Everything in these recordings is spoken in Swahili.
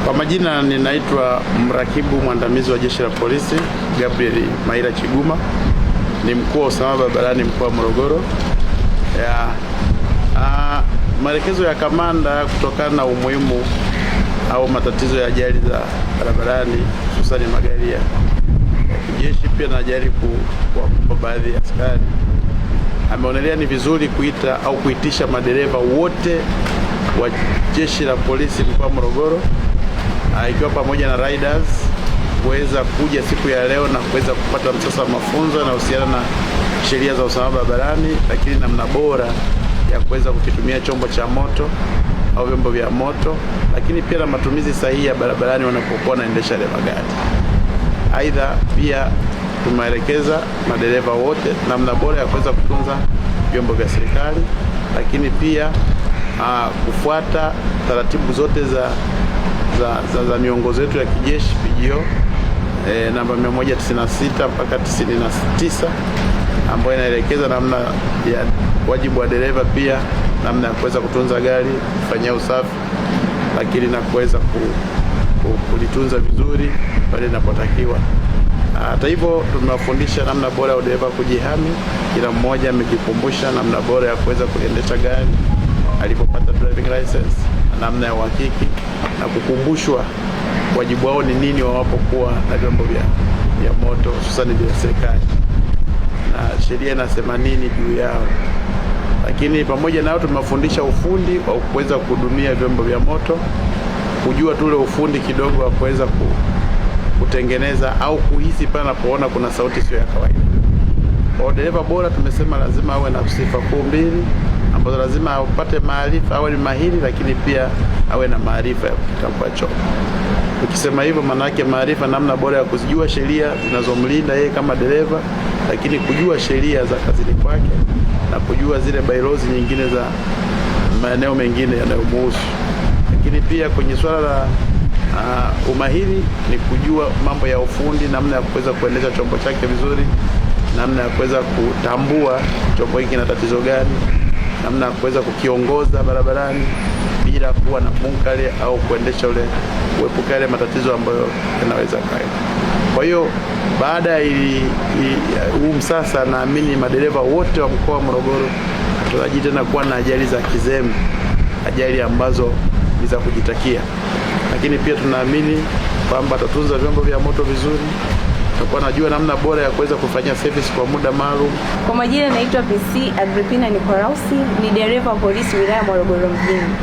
Kwa majina ninaitwa mrakibu mwandamizi wa Jeshi la Polisi Gabriel Maira Chiguma, ni mkuu wa usalama barabarani mkoa wa Morogoro. Maelekezo ya kamanda kutokana na umuhimu au matatizo ya ajali za barabarani hususan magari ya kijeshi, pia na ajali kwa baadhi ya askari, ameonelea ni vizuri kuitisha madereva wote wa Jeshi la Polisi mkoa wa Morogoro, ikiwa pamoja na riders kuweza kuja siku ya leo na kuweza kupata msasa mafunzo yanayohusiana na sheria za usalama barabarani, lakini namna bora ya kuweza kukitumia chombo cha moto au vyombo vya moto, lakini pia na matumizi sahihi ya barabarani wanapokuwa wanaendesha ile magari. Aidha, pia tumeelekeza madereva wote namna bora ya kuweza kutunza vyombo vya serikali, lakini pia kufuata taratibu zote za miongozo yetu ya kijeshi PGO namba 196 mpaka 99 ambayo inaelekeza namna ya wajibu wa dereva, pia namna ya kuweza kutunza gari, kufanyia usafi, lakini na kuweza kulitunza vizuri pale inapotakiwa. Hata hivyo, tumewafundisha namna bora ya dereva kujihami. Kila mmoja amejikumbusha namna bora ya kuweza kuendesha gari alipopata driving license, namna ya uhakiki na kukumbushwa wajibu wao ni nini wawapokuwa na vyombo vya moto hususan vya serikali na sheria inasema nini juu yao. Lakini pamoja na hao, tumewafundisha ufundi wa kuweza kuhudumia vyombo vya moto, kujua tu ule ufundi kidogo wa kuweza kutengeneza au kuhisi pale anapoona kuna sauti sio ya kawaida. Kwa dereva bora tumesema lazima awe na sifa kuu mbili ambazo lazima apate maarifa, awe ni mahiri, lakini pia awe na maarifa ya kutambua chombo. Tukisema hivyo, maana yake maarifa, namna bora ya kuzijua sheria zinazomlinda yeye kama dereva, lakini kujua sheria za kazini kwake na kujua zile bylaws nyingine za maeneo mengine yanayomhusu. Lakini pia kwenye swala la umahiri ni kujua mambo ya ufundi, namna ya kuweza kuendesha chombo chake vizuri, namna ya kuweza kutambua chombo hiki kina tatizo gani, namna ya kuweza kukiongoza barabarani bila kuwa na munkari au kuendesha kuepuka ile matatizo ambayo yanaweza kaja. Kwa hiyo baada ya sasa, naamini madereva wote wa mkoa wa Morogoro tutarajia tena kuwa na ajali za kizembe, ajali ambazo ni za kujitakia. Lakini pia tunaamini kwamba atatunza vyombo vya moto vizuri, tutakuwa najua namna bora ya kuweza kufanyia service kwa muda maalum. Kwa majina naitwa PC Agripina Nikolausi, ni dereva wa polisi wilaya Morogoro mjini.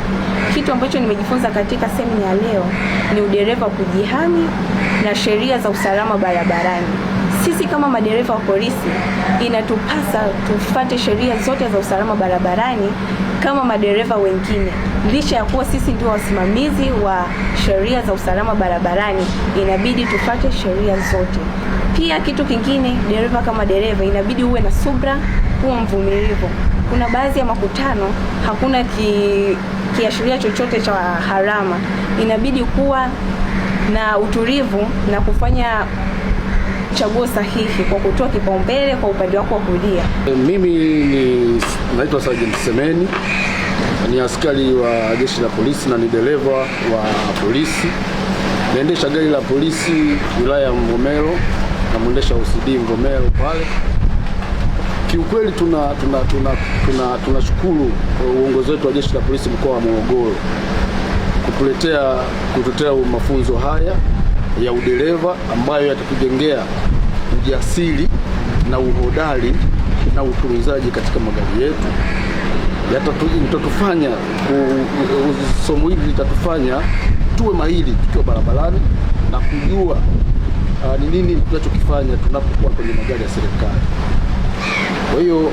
Kitu ambacho nimejifunza katika semina ya leo ni udereva kujihami na sheria za usalama barabarani. Sisi kama madereva wa polisi inatupasa tufuate sheria zote za usalama barabarani kama madereva wengine. Licha ya kuwa sisi ndio wasimamizi wa sheria za usalama barabarani, inabidi tufuate sheria zote. Pia kitu kingine, dereva kama dereva inabidi uwe na subra, kuwa mvumilivu. Kuna baadhi ya makutano hakuna kiashiria chochote cha harama, inabidi kuwa na utulivu na kufanya chaguo sahihi kwa kutoa kipaumbele kwa upande wako wa kulia. Mimi naitwa Sergeant Semeni, ni askari wa Jeshi la Polisi na ni dereva wa polisi. Naendesha gari la polisi wilaya ya Mvomero na mwendesha OCD Mvomero pale. Kiukweli tunashukuru uongozi wetu wa Jeshi la Polisi mkoa wa Morogoro kutuletea mafunzo haya ya udereva ambayo yatatujengea ujasiri na uhodari na utunzaji katika magari yetu. Yatatufanya somo hili litatufanya tuwe mahiri tukiwa barabarani na kujua ni nini tunachokifanya tunapokuwa kwenye magari ya serikali. Kwa hiyo